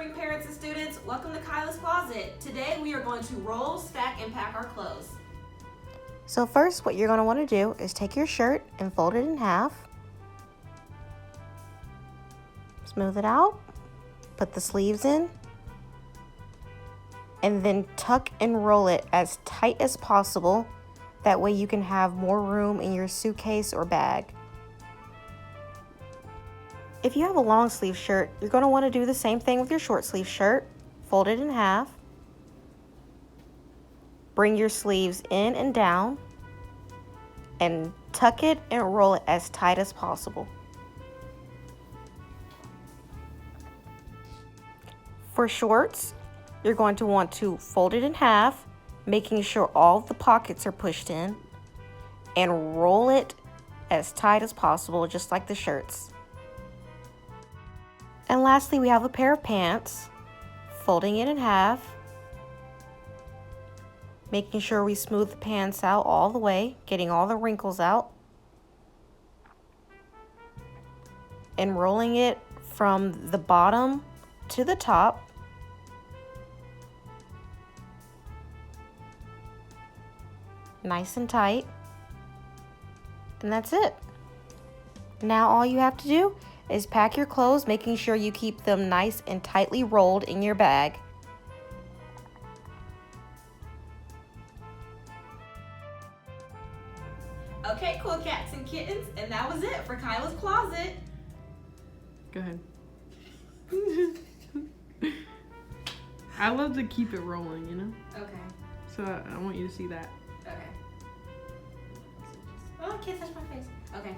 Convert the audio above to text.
morning, parents and students. Welcome to Khyla's Closet. Today we are going to roll, stack, and pack our clothes. So first, what you're going to want to do is take your shirt and fold it in half. Smooth it out. Put the sleeves in. And then tuck and roll it as tight as possible. That way you can have more room in your suitcase or bag. If you have a long sleeve shirt, you're going to want to do the same thing with your short sleeve shirt. Fold it in half. Bring your sleeves in and down. And tuck it and roll it as tight as possible. For shorts, you're going to want to fold it in half, making sure all the pockets are pushed in, and roll it as tight as possible, just like the shirts. And lastly, we have a pair of pants, folding it in half, making sure we smooth the pants out all the way, getting all the wrinkles out, and rolling it from the bottom to the top. Nice and tight. And that's it. Now all you have to do is pack your clothes, making sure you keep them nice and tightly rolled in your bag. Okay, cool cats and kittens, and that was it for Khyla's Closet. Go ahead. I love to keep it rolling, you know? Okay. So I want you to see that. Okay. Oh, I can't touch my face. Okay.